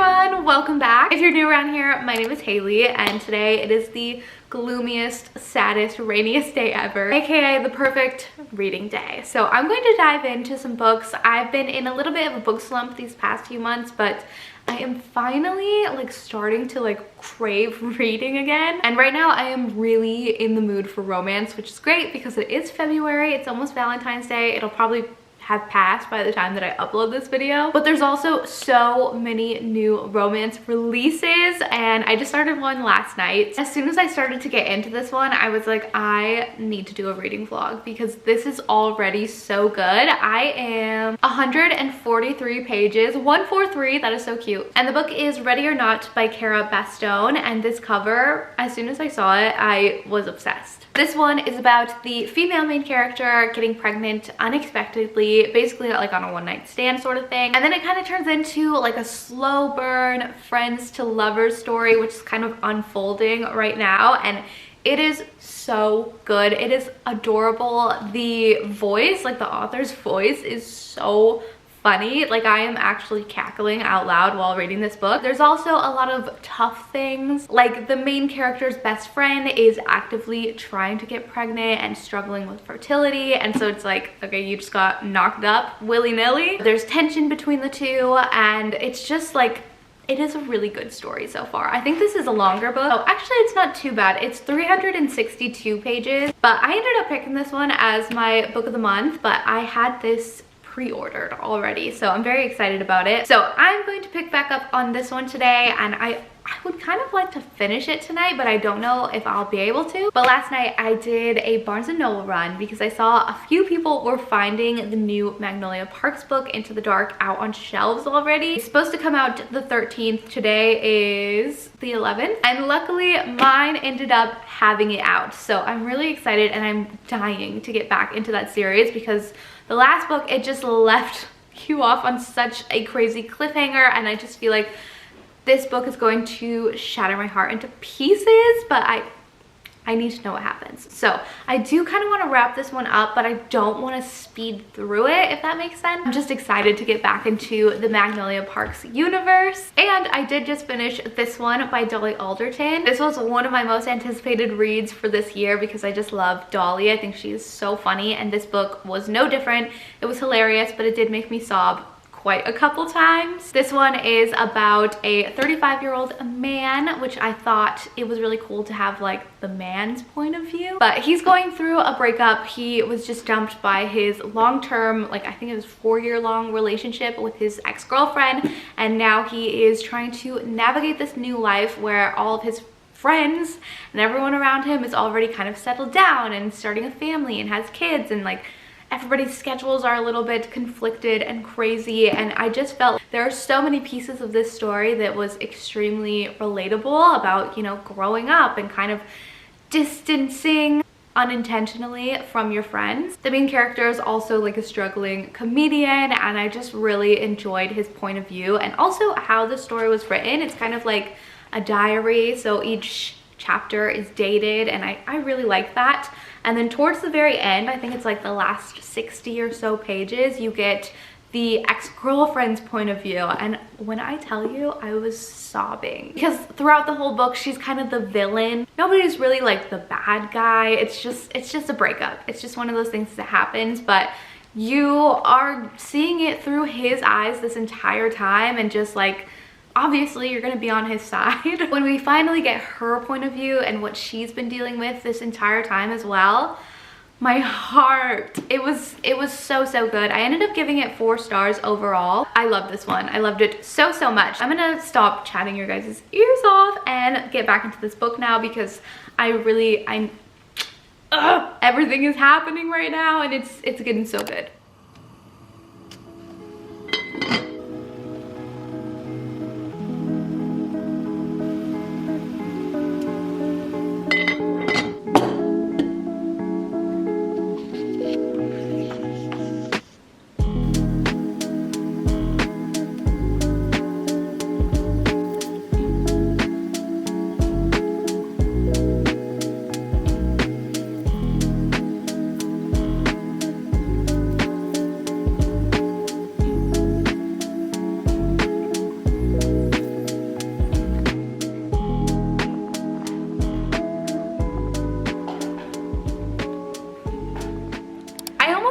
everyone, welcome back. If you're new around here, my name is Hailie and today it is the gloomiest, saddest, rainiest day ever, aka the perfect reading day. So I'm going to dive into some books. I've been in a little bit of a book slump these past few months, but I am finally starting to crave reading again. And right now I am really in the mood for romance, which is great because it is February. It's almost Valentine's Day. It'll probably have passed by the time that I upload this video, but there's also so many new romance releases and I just started one last night. As soon as I started to get into this one, I was like, I need to do a reading vlog because this is already so good. I am 143 pages, 143, that is so cute. And the book is Ready or Not by Cara Bastone, and this cover, as soon as I saw it, I was obsessed. This one is about the female main character getting pregnant unexpectedly, basically on a one-night stand sort of thing. And then it kind of turns into a slow burn friends to lovers story, which is kind of unfolding right now. And it is so good. It is adorable. The voice, the author's voice is so funny. I am actually cackling out loud while reading this book. There's also a lot of tough things. The main character's best friend is actively trying to get pregnant and struggling with fertility. And so it's okay, you just got knocked up willy-nilly. There's tension between the two and it's just it is a really good story so far. I think this is a longer book. Oh, actually it's not too bad. It's 362 pages, but I ended up picking this one as my book of the month, but I had this pre-ordered already, so I'm very excited about it. So I'm going to pick back up on this one today, and I would kind of like to finish it tonight, but I don't know if I'll be able to. But last night I did a Barnes & Noble run because I saw a few people were finding the new Magnolia Parks book, Into the Dark, out on shelves already. It's supposed to come out the 13th. Today is the 11th, and luckily mine ended up having it out. So I'm really excited and I'm dying to get back into that series because the last book, it just left you off on such a crazy cliffhanger, and I just feel like this book is going to shatter my heart into pieces, but I need to know what happens. So I do kind of want to wrap this one up, but I don't want to speed through it, if that makes sense. I'm just excited to get back into the Magnolia Parks universe. And I did just finish this one by Dolly Alderton. This was one of my most anticipated reads for this year because I just love Dolly. I think she is so funny, and this book was no different. It was hilarious, but it did make me sob quite a couple times. This one is about a 35-year-old man, which I thought it was really cool to have the man's point of view. But he's going through a breakup. He was just dumped by his long-term, I think it was 4-year-long relationship with his ex-girlfriend, and now he is trying to navigate this new life where all of his friends and everyone around him is already kind of settled down and starting a family and has kids, and everybody's schedules are a little bit conflicted and crazy. And I just felt there are so many pieces of this story that was extremely relatable about, growing up and kind of distancing unintentionally from your friends. The main character is also a struggling comedian, and I just really enjoyed his point of view and also how the story was written. It's kind of like a diary, so each chapter is dated, and I really like that. And then towards the very end, I think it's the last 60 or so pages, you get the ex-girlfriend's point of view. And when I tell you, I was sobbing because throughout the whole book, she's kind of the villain. Nobody's really the bad guy. It's just a breakup. It's just one of those things that happens, but you are seeing it through his eyes this entire time, and just obviously you're gonna be on his side. When we finally get her point of view and what she's been dealing with this entire time as well, my heart, it was so good. I ended up giving it 4 stars overall. I love this one. I loved it so much. I'm gonna stop chatting your guys' ears off and get back into this book now because everything is happening right now, and it's getting so good.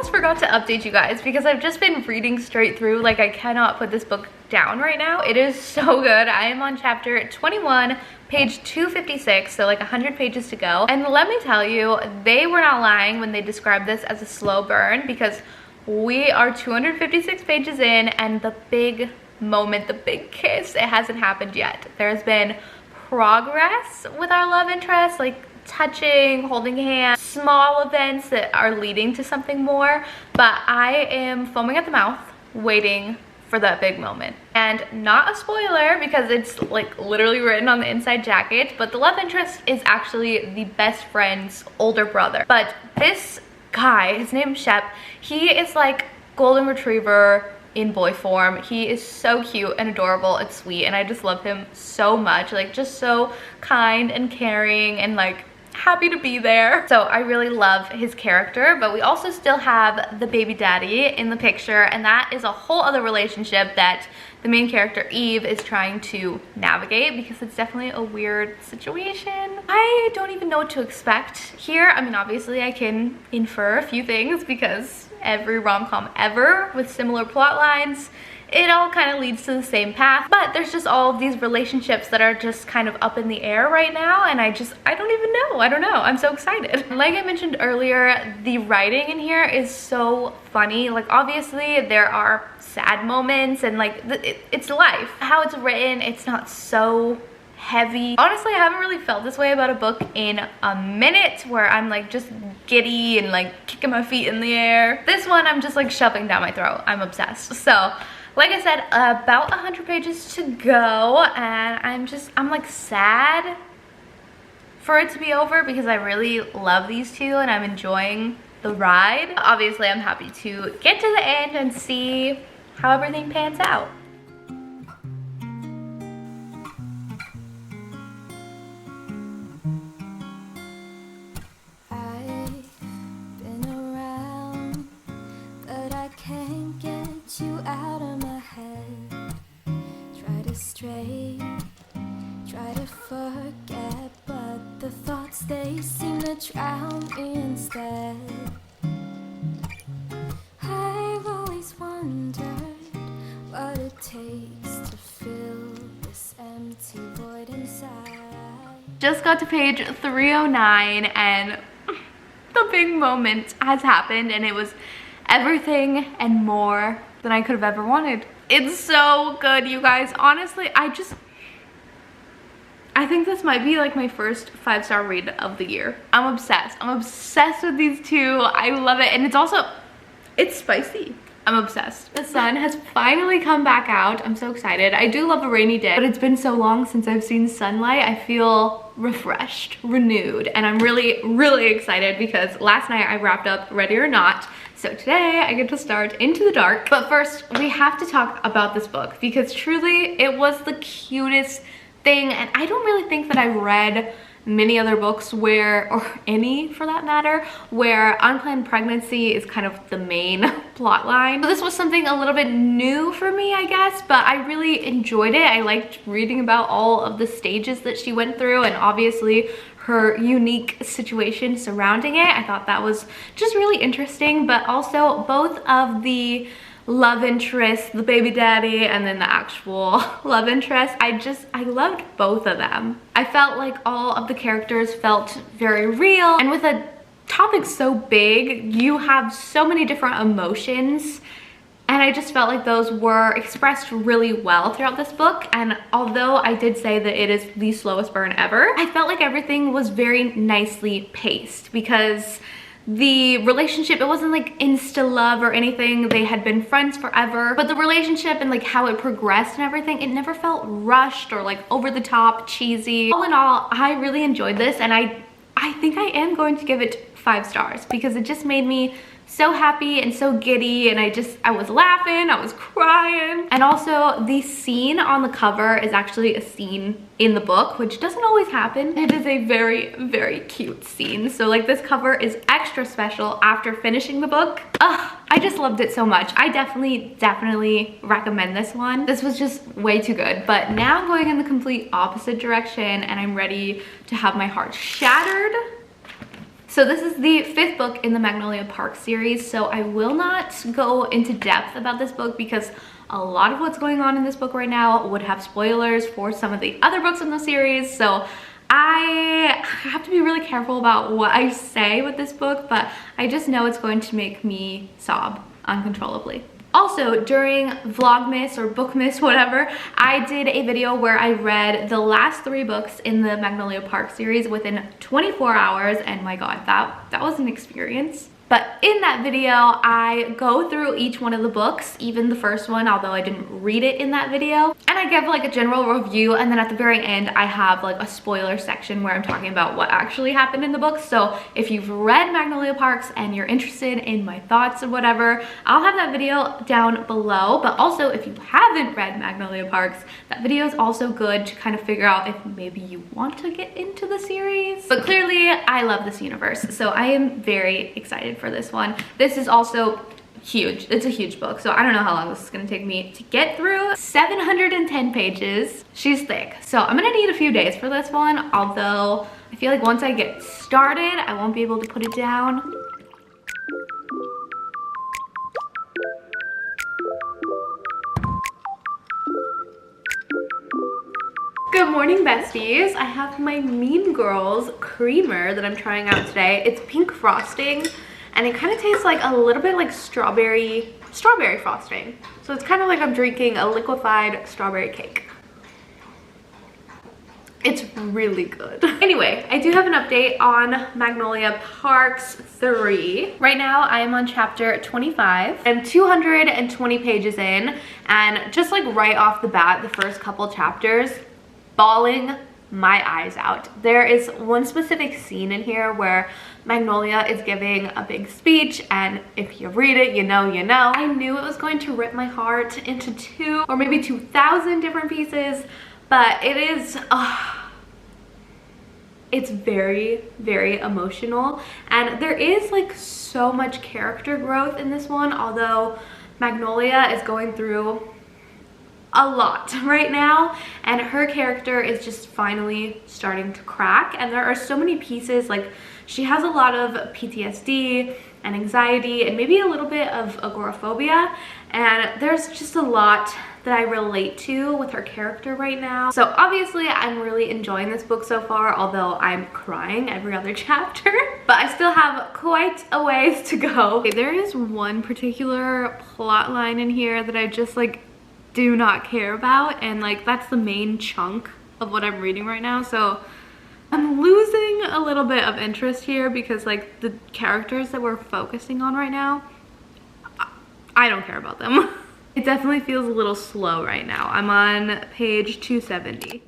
almost forgot to update you guys because I've just been reading straight through. Like, I cannot put this book down right now. It is so good. I am on chapter 21, page 256, so like 100 pages to go. And let me tell you, they were not lying when they described this as a slow burn, because we are 256 pages in and the big moment, the big kiss, it hasn't happened yet. There's been progress with our love interest, like touching, holding hands, small events that are leading to something more, but I am foaming at the mouth waiting for that big moment. And not a spoiler because it's like literally written on the inside jacket, but the love interest is actually the best friend's older brother. But this guy, his name's Shep, he is like golden retriever in boy form. He is so cute and adorable and sweet, and I just love him so much. Like, just so kind and caring and like happy to be there. So I really love his character, but we also still have the baby daddy in the picture, and that is a whole other relationship that the main character Eve is trying to navigate, because it's definitely a weird situation. I don't even know what to expect here. I mean, obviously I can infer a few things because every rom-com ever with similar plot lines, it all kind of leads to the same path, but there's just all of these relationships that are just kind of up in the air right now, and I don't even know. I don't know. I'm so excited. Like I mentioned earlier, the writing in here is so funny. Like, obviously there are sad moments and like it's life. How it's written, it's not so heavy. Honestly, I haven't really felt this way about a book in a minute, where I'm like just giddy and like kicking my feet in the air. This one I'm just like shoving down my throat. I'm obsessed. So like I said, about 100 pages to go, and I'm like sad for it to be over because I really love these two and I'm enjoying the ride. Obviously, I'm happy to get to the end and see how everything pans out. Try to forget, but the thoughts, they seem to drown me instead. I've always wondered what it takes to fill this empty void inside. Just got to page 309 and the big moment has happened, and it was everything and more than I could have ever wanted. It's so good, you guys. Honestly, I think this might be like my first 5-star read of the year. I'm obsessed. I'm obsessed with these two. I love it. And it's spicy. I'm obsessed. The sun has finally come back out. I'm so excited. I do love a rainy day, but it's been so long since I've seen sunlight. I feel refreshed, renewed, and I'm really, really excited because last night I wrapped up Ready or Not. So today I get to start Into the Dark. But first, we have to talk about this book because truly it was the cutest thing, and I don't really think that I've read many other books where, or any for that matter, where unplanned pregnancy is kind of the main plot line. So this was something a little bit new for me, I guess, but I really enjoyed it. I liked reading about all of the stages that she went through, and obviously her unique situation surrounding it. I thought that was just really interesting, but also both of the love interest, the baby daddy, and then the actual love interest, I loved both of them. I felt like all of the characters felt very real, and with a topic so big, you have so many different emotions, and I just felt like those were expressed really well throughout this book. And although I did say that it is the slowest burn ever, I felt like everything was very nicely paced, because the relationship, it wasn't like insta love or anything. They had been friends forever, but the relationship and like how it progressed and everything, it never felt rushed or like over the top cheesy. All in all, I really enjoyed this, and I think I am going to give it 5 stars because it just made me so happy and so giddy, and I was laughing, I was crying. And also the scene on the cover is actually a scene in the book, which doesn't always happen. It is a very, very cute scene. So like this cover is extra special after finishing the book. I just loved it so much. I definitely recommend this one. This was just way too good. But now I'm going in the complete opposite direction, and I'm ready to have my heart shattered So this is the 5th book in the Magnolia Park series, so I will not go into depth about this book because a lot of what's going on in this book right now would have spoilers for some of the other books in the series, so I have to be really careful about what I say with this book, but I just know it's going to make me sob uncontrollably. Also, during Vlogmas or Bookmas, whatever, I did a video where I read the last 3 books in the Magnolia Park series within 24 hours, and my god, that was an experience. But in that video, I go through each one of the books, even the first one, although I didn't read it in that video. And I give like a general review, and then at the very end, I have like a spoiler section where I'm talking about what actually happened in the books. So if you've read Magnolia Parks and you're interested in my thoughts or whatever, I'll have that video down below. But also, if you haven't read Magnolia Parks, that video is also good to kind of figure out if maybe you want to get into the series. But clearly, I love this universe, so I am very excited for this one. This is also huge. It's a huge book, so I don't know how long this is going to take me to get through. 710 pages. She's thick, so I'm gonna need a few days for this one, although I feel like once I get started, I won't be able to put it down. Good morning, besties. I have my Mean Girls creamer that I'm trying out today. It's pink frosting, and it kind of tastes like a little bit like strawberry frosting. So it's kind of like I'm drinking a liquefied strawberry cake. It's really good. Anyway, I do have an update on Magnolia Parks 3. Right now, I am on chapter 25. I'm 220 pages in, and just like right off the bat, the first couple chapters, bawling my eyes out. There is one specific scene in here where Magnolia is giving a big speech, and if you read it, you know. I knew it was going to rip my heart into 2 or maybe 2,000 different pieces, but it is, it's very, very emotional, and there is like so much character growth in this one, although Magnolia is going through a lot right now, and her character is just finally starting to crack, and there are so many pieces. Like, she has a lot of PTSD and anxiety and maybe a little bit of agoraphobia, and there's just a lot that I relate to with her character right now. So obviously I'm really enjoying this book so far, although I'm crying every other chapter, but I still have quite a ways to go. Okay, there is one particular plot line in here that I just like do not care about, and like that's the main chunk of what I'm reading right now, so I'm losing a little bit of interest here because like the characters that we're focusing on right now, I don't care about them. It definitely feels a little slow right now. I'm on page 270.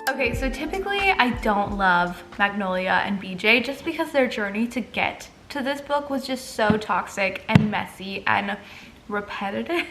Okay, so typically I don't love Magnolia and BJ just because their journey to get to this book was just so toxic and messy and repetitive.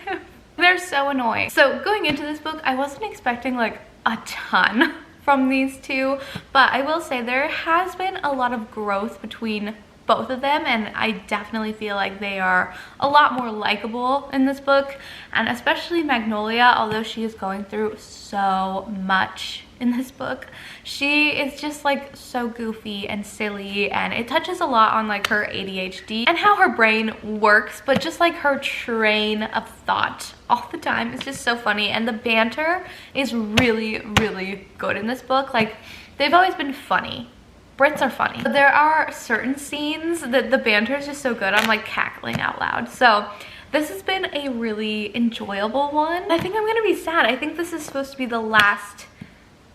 They're so annoying. So going into this book, I wasn't expecting like a ton from these two, but I will say there has been a lot of growth between both of them, and I definitely feel like they are a lot more likable in this book, and especially Magnolia, although she is going through so much in this book. She is just like so goofy and silly, and it touches a lot on like her ADHD and how her brain works, but just like her train of thought all the time is just so funny, and the banter is really, really good in this book. Like, they've always been funny. Brits are funny. There are certain scenes that the banter is just so good, I'm like cackling out loud. So This has been a really enjoyable one. I think I'm gonna be sad. I think this is supposed to be the last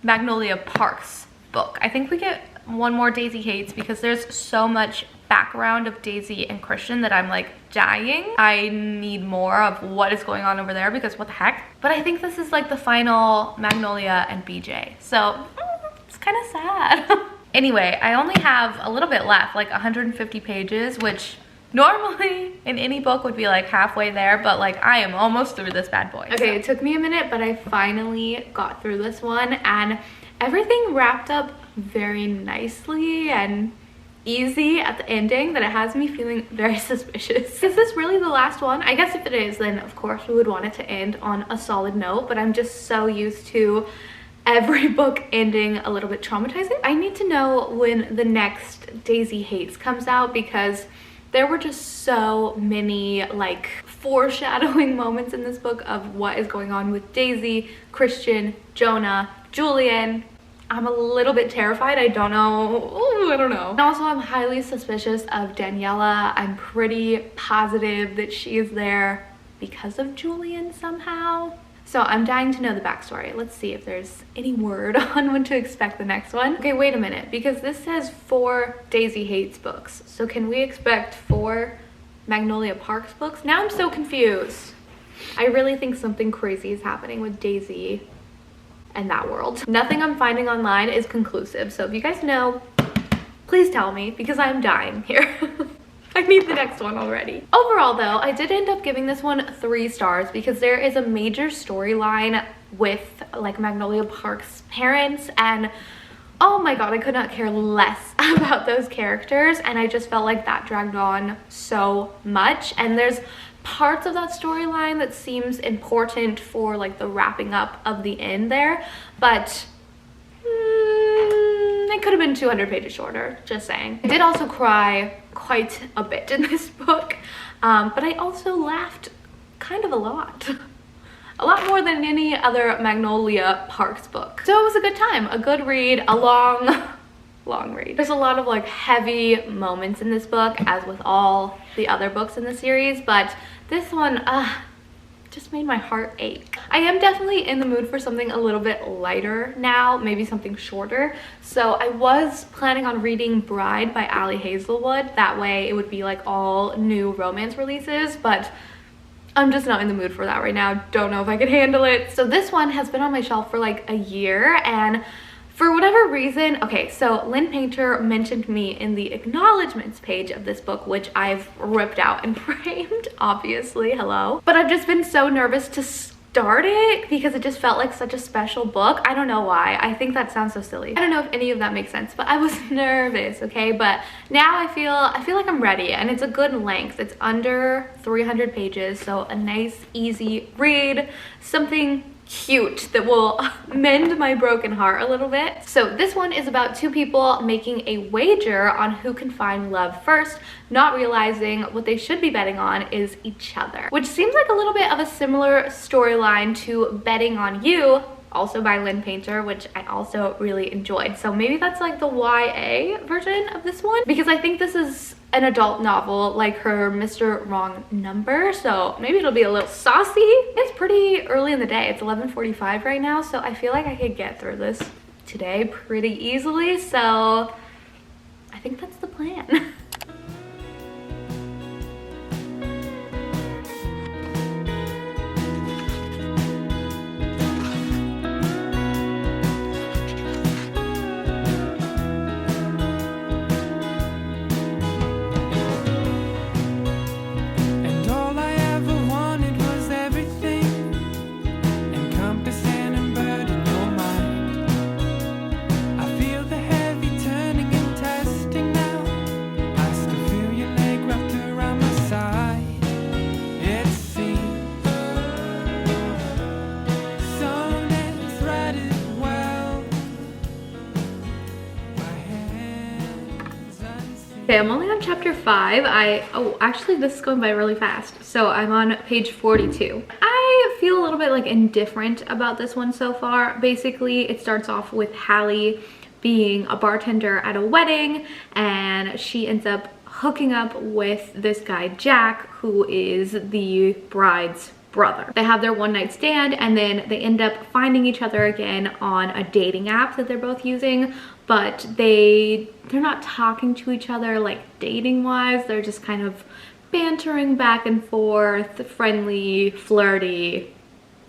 Magnolia Parks book. I think we get one more Daisy Hates because there's so much background of Daisy and Christian that I'm like dying. I need more of what is going on over there because what the heck. But I think this is like the final Magnolia and BJ. So it's kind of sad. Anyway, I only have a little bit left, like 150 pages, which normally in any book would be like halfway there, but like I am almost through this bad boy. Okay, it took me a minute, but I finally got through this one and everything wrapped up very nicely and easy at the ending that it has me feeling very suspicious. Is this really the last one? I guess if it is, then of course we would want it to end on a solid note, but I'm just so used to every book ending a little bit traumatizing. I need to know when the next Daisy Hates comes out because there were just so many like foreshadowing moments in this book of what is going on with Daisy, Christian, Jonah, Julian. I'm a little bit terrified. I don't know. Ooh, I don't know. And also I'm highly suspicious of Daniela. I'm pretty positive that she is there because of Julian somehow. So I'm dying to know the backstory. Let's see if there's any word on when to expect the next one. Okay, wait a minute, because this says 4 Daisy Hates books. So can we expect 4 Magnolia Parks books? Now I'm so confused. I really think something crazy is happening with Daisy and that world. Nothing I'm finding online is conclusive. So if you guys know, please tell me because I'm dying here. I need the next one already. Overall though, I did end up giving this one 3 stars because there is a major storyline with like Magnolia Parks' parents and oh my god, I could not care less about those characters and I just felt like that dragged on so much and there's parts of that storyline that seems important for like the wrapping up of the end there, but it could have been 200 pages shorter, just saying. I did also cry quite a bit in this book, but I also laughed kind of a lot. A lot more than any other Magnolia Parks book. So it was a good time, a good read, a long read. There's a lot of like heavy moments in this book, as with all the other books in the series, but this one just made my heart ache. I am definitely in the mood for something a little bit lighter now, maybe something shorter. So I was planning on reading Bride by Ali Hazelwood. That way it would be like all new romance releases, but I'm just not in the mood for that right now. Don't know if I can handle it. So this one has been on my shelf for like a year and for whatever reason, okay, so Lynn Painter mentioned me in the acknowledgements page of this book, which I've ripped out and framed, obviously, hello. But I've just been so nervous to start it because it just felt like such a special book. I don't know why. I think that sounds so silly. I don't know if any of that makes sense, but I was nervous, okay? But now I feel like I'm ready and it's a good length. It's under 300 pages, so a nice, easy read, something cute that will mend my broken heart a little bit. So this one is about 2 people making a wager on who can find love first, not realizing what they should be betting on is each other, which seems like a little bit of a similar storyline to Betting on You, also by Lynn Painter, which I also really enjoyed. So maybe that's like the YA version of this one because I think this is an adult novel like her Mr. Wrong Number, so maybe it'll be a little saucy. It's pretty early in the day. It's 11:45 right now, so I feel like I could get through this today pretty easily, so I think that's the plan. Okay, I'm only on chapter 5. Oh, actually this is going by really fast. So I'm on page 42. I feel a little bit like indifferent about this one so far. Basically, it starts off with Hailie being a bartender at a wedding and she ends up hooking up with this guy Jack, who is the bride's brother. They have their one night stand and then they end up finding each other again on a dating app that they're both using, but they're not talking to each other like dating wise. They're just kind of bantering back and forth, friendly, flirty.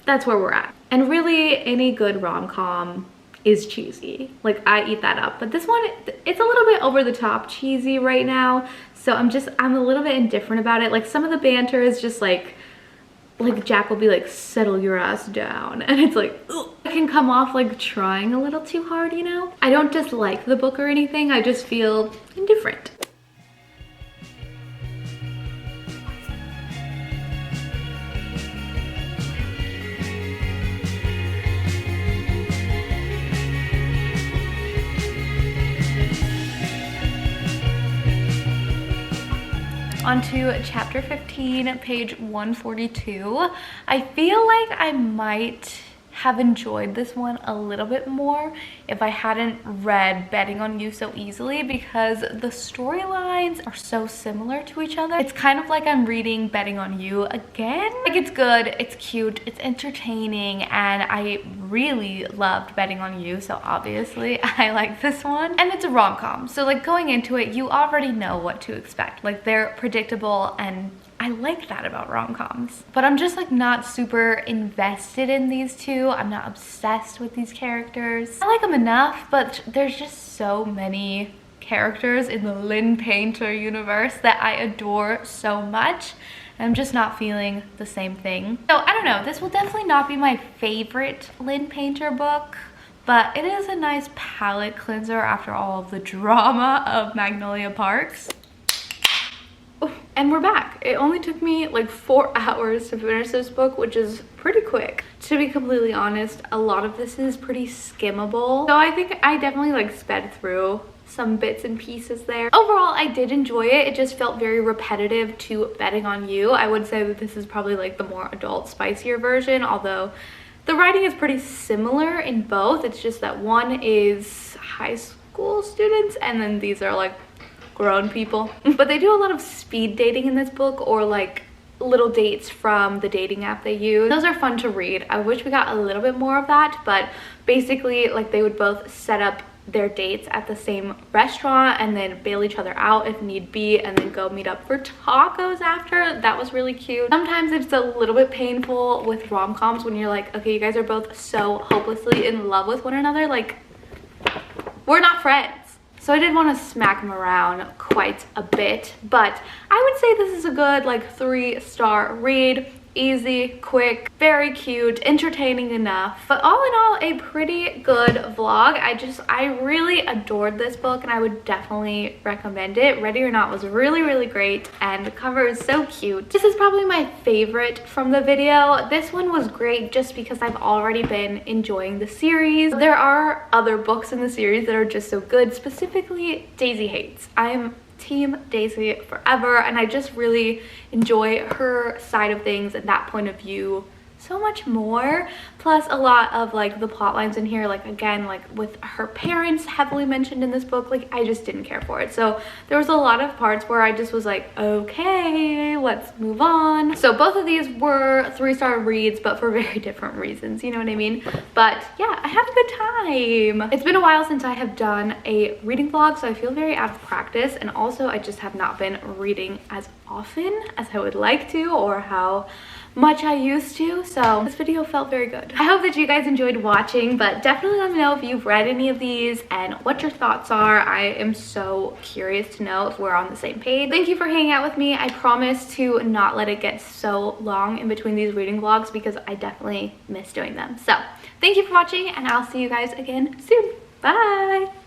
That's where we're at. And really, any good rom-com is cheesy. Like, I eat that up. But this one, it's a little bit over the top cheesy right now. So I'm a little bit indifferent about it. Like, some of the banter is just like Jack will be like, settle your ass down. And it's like, ugh. It can come off like trying a little too hard, you know? I don't dislike the book or anything. I just feel indifferent. On to chapter 15, page 142. I feel like I might have enjoyed this one a little bit more if I hadn't read Betting on You so easily, because the storylines are so similar to each other. It's kind of like I'm reading Betting on You again. Like, it's good, it's cute, it's entertaining, and I really loved Betting on You, so obviously I like this one. And it's a rom-com, so like going into it, you already know what to expect. Like, they're predictable, and I like that about rom-coms. But I'm just like not super invested in these two. I'm not obsessed with these characters. I like them enough, but there's just so many characters in the Lynn Painter universe that I adore so much. And I'm just not feeling the same thing. So I don't know, this will definitely not be my favorite Lynn Painter book, but it is a nice palate cleanser after all of the drama of Magnolia Parks. And we're back. It only took me like 4 hours to finish this book, which is pretty quick. To be completely honest, a lot of this is pretty skimmable. So I think I definitely like sped through some bits and pieces there. Overall, I did enjoy it. It just felt very repetitive to Betting on You. I would say that this is probably like the more adult, spicier version, although the writing is pretty similar in both. It's just that one is high school students and then these are like grown people. But they do a lot of speed dating in this book, or like little dates from the dating app they use. Those are fun to read. I wish we got a little bit more of that, but basically like they would both set up their dates at the same restaurant and then bail each other out if need be, and then go meet up for tacos after. That was really cute. Sometimes it's a little bit painful with rom-coms when you're like, okay, you guys are both so hopelessly in love with one another, like we're not friends. So I did want to smack them around quite a bit, but I would say this is a good like 3-star read. Easy, quick, very cute, entertaining enough. But all in all, a pretty good vlog. I really adored this book and I would definitely recommend it. Ready or Not was really, really great, and the cover is so cute. This is probably my favorite from the video. This one was great just because I've already been enjoying the series. There are other books in the series that are just so good, specifically Daisy Hates. I am Team Daisy forever, and I just really enjoy her side of things and that point of view so much more. Plus a lot of like the plot lines in here, like again, like with her parents heavily mentioned in this book, like I just didn't care for it. So there was a lot of parts where I just was like, okay, let's move on. So both of these were 3-star reads, but for very different reasons, you know what I mean? But yeah, I had a good time. It's been a while since I have done a reading vlog, so I feel very out of practice, and also I just have not been reading as often as I would like to, or how much I used to, so this video felt very good. I hope that you guys enjoyed watching, but definitely let me know if you've read any of these and what your thoughts are. I am so curious to know if we're on the same page. Thank you for hanging out with me. I promise to not let it get so long in between these reading vlogs because I definitely miss doing them. So thank you for watching, and I'll see you guys again soon. Bye!